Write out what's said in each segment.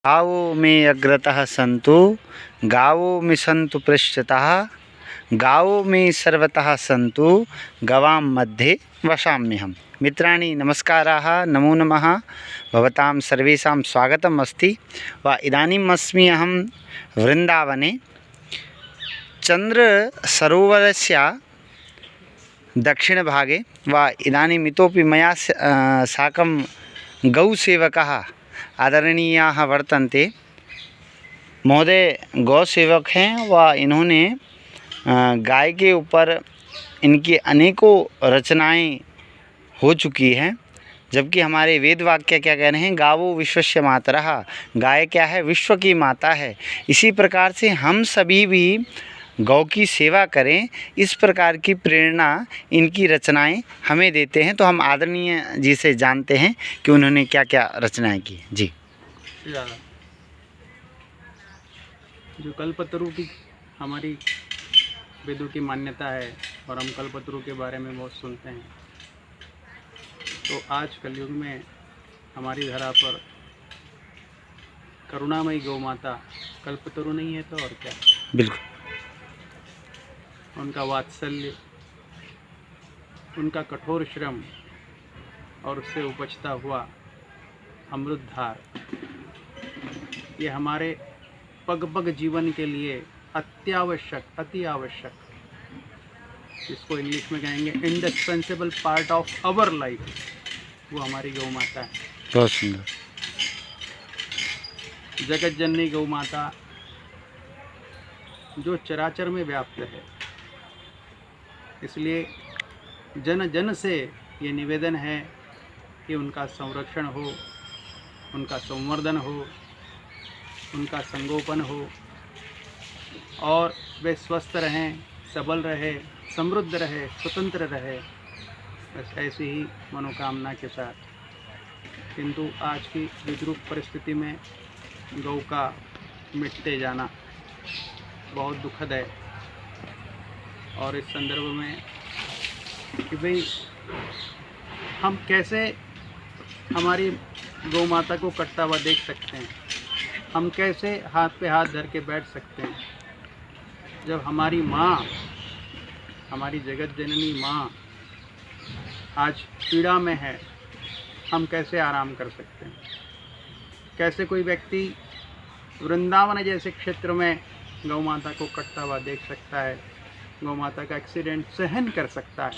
गावो मे अग्रतः सन्तु गावो मे सन्तु पृष्ठतः गावो मे सर्वतः सन्तु गवां मध्ये वसाम्यहम्। मित्राणि नमस्काराः, नमो नमः। भवतां सर्वेषां स्वागतम् अस्ति वा इदानीम् अस्मि अहं वृन्दावने चन्द्रसरोवरस्य दक्षिणभागे वा इदानीम् इतोपि मया साकं गौसेवकः आदरणीयाः वर्तन्ते। महोदय गौसेवक हैं व इन्होंने गाय के ऊपर इनकी अनेकों रचनाएं हो चुकी हैं, जबकि हमारे वेद वाक्य क्या कह रहे हैं, गावो विश्वस्य मातरः। गाय क्या है? विश्व की माता है। इसी प्रकार से हम सभी भी गौ की सेवा करें, इस प्रकार की प्रेरणा इनकी रचनाएं हमें देते हैं। तो हम आदरणीय जी से जानते हैं कि उन्होंने क्या क्या रचनाएं की। जी। जो कल्पतरु की हमारी वेदों की मान्यता है और हम कल्पतरु के बारे में बहुत सुनते हैं, तो आज कलयुग में हमारी धरा पर करुणामयी गौ माता कल्पतरु नहीं है तो और क्या। बिल्कुल। उनका वात्सल्य, उनका कठोर श्रम और उससे उपजता हुआ अमृतधार, ये हमारे पग पग जीवन के लिए अत्यावश्यक, अति आवश्यक, इसको इंग्लिश में कहेंगे indispensable part of our life, वो हमारी गौ माता है। बहुत सुंदर। जगत जननी गौ माता जो चराचर में व्याप्त है, इसलिए जन जन से ये निवेदन है कि उनका संरक्षण हो, उनका संवर्धन हो, उनका संगोपन हो और वे स्वस्थ रहें, सबल रहे, समृद्ध रहे, स्वतंत्र रहे, बस ऐसी ही मनोकामना के साथ। किंतु आज की विद्रूप परिस्थिति में गौ का मिटते जाना बहुत दुखद है। और इस संदर्भ में कि भाई हम कैसे हमारी गौ माता को कटता हुआ देख सकते हैं, हम कैसे हाथ पे हाथ धर के बैठ सकते हैं, जब हमारी माँ, हमारी जगत जननी माँ आज पीड़ा में है, हम कैसे आराम कर सकते हैं। कैसे कोई व्यक्ति वृंदावन जैसे क्षेत्र में गौ माता को कटता हुआ देख सकता है, गौ माता का एक्सीडेंट सहन कर सकता है।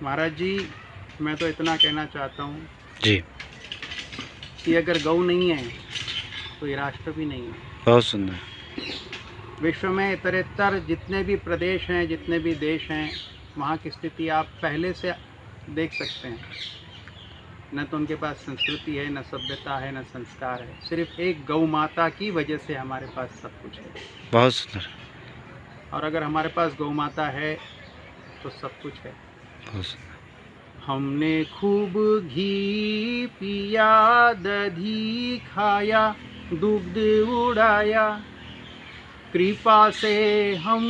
महाराज जी, मैं तो इतना कहना चाहता हूँ जी कि अगर गौ नहीं है तो ये राष्ट्र भी नहीं है। बहुत सुंदर। विश्व में इतरेतर जितने भी प्रदेश हैं, जितने भी देश हैं, वहाँ की स्थिति आप पहले से देख सकते हैं। न तो उनके पास संस्कृति है, न सभ्यता है, न संस्कार है। सिर्फ एक गौ माता की वजह से हमारे पास सब कुछ है। बहुत सुंदर। और अगर हमारे पास गौ माता है तो सब कुछ है। बहुत सुंदर। हमने खूब घी पिया, दधी खाया, दूध उड़ाया, कृपा से हम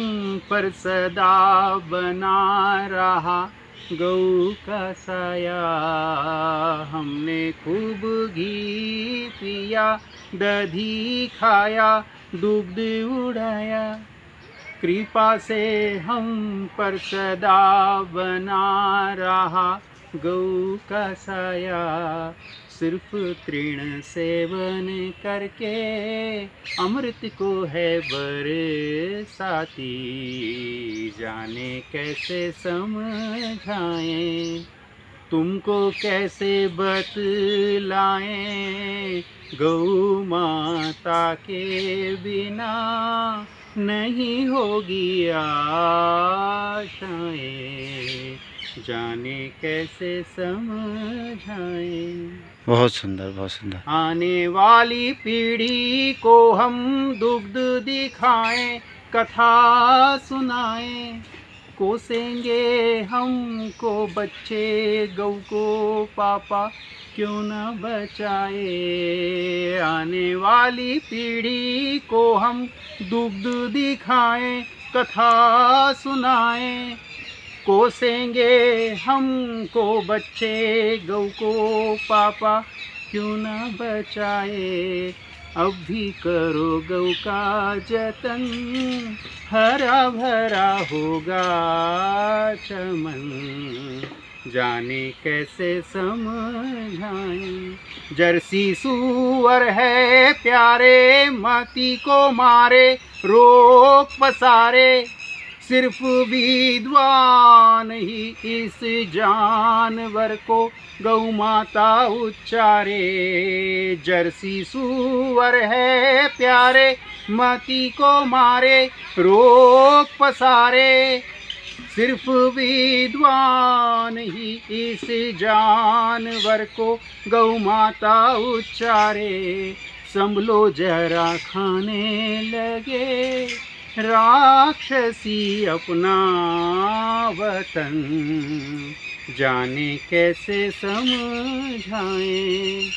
पर सदा बना रहा गौ का साया। हमने खूब घी पिया, दधी खाया, दूध उड़ाया, कृपा से हम पर सदा बना रहा गौ का साया। सिर्फ तृण सेवन करके अमृत को है बरसाती, जाने कैसे समझाएं, तुमको कैसे बतलाएं, गौ माता के बिना नहीं होगी आशाएं, जाने कैसे समझाएं। बहुत सुंदर, बहुत सुंदर। आने वाली पीढ़ी को हम दुग्ध दिखाएं, कथा सुनाएं, कोसेंगे हमको बच्चे, गौ को पापा क्यों न बचाए। आने वाली पीढ़ी को हम दुग्ध दिखाएं, कथा सुनाएं, कोसेंगे हमको बच्चे, गौ को पापा क्यों न बचाए। अब भी करो गौ का जतन, हरा भरा होगा चमन। जाने कैसे समझाएं, जर्सी सूअर है प्यारे, माती को मारे रोक पसारे। सिर्फ विद्वान ही इस जानवर को गौ माता उच्चारे। जर्सी सूअर है प्यारे, माती को मारे रोक पसारे। सिर्फ विद्वान ही इस जानवर को गौ माता उच्चारे। संभलो जरा खाने लगे राक्षसी अपना वतन, जाने कैसे समझाएं,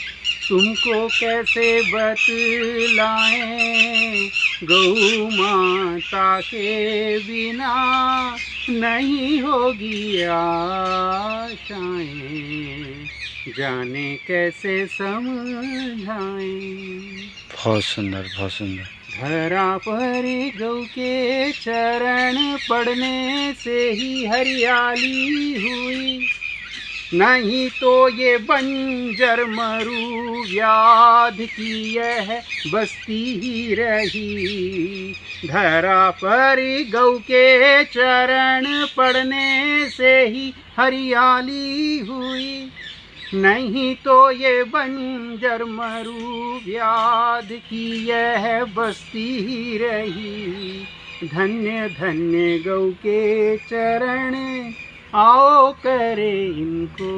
तुमको कैसे बतलाएं। गौ माता के बिना नहीं होगी आशाएं, जाने कैसे समझाएं। बहुत सुंदर, बहुत सुंदर। धरा पर गौ के चरण पड़ने से ही हरियाली हुई, नहीं तो ये बंजर मरु व्याध की यह बस्ती ही रही। धरा पर गौ के चरण पड़ने से ही हरियाली हुई, नहीं तो ये बंजर मरु व्याध की यह बस्ती ही रही। धन्य धन्य गौ के चरण, आओ करे इनको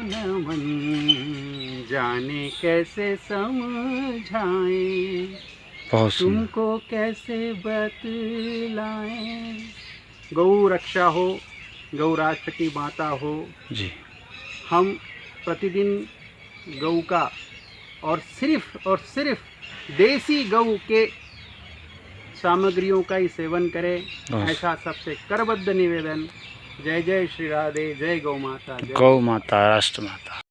नमन, जाने कैसे समझाएं, बहुत सुंदर। तुमको कैसे बतलाएं। गौ रक्षा हो, गौ राष्ट्र की माता हो जी। हम प्रतिदिन गौ का और सिर्फ देसी गौ के सामग्रियों का ही सेवन करें, ऐसा सबसे करबद्ध निवेदन। जय जय श्री राधे, जय गौ माता, जय गौ माता, राष्ट्र माता।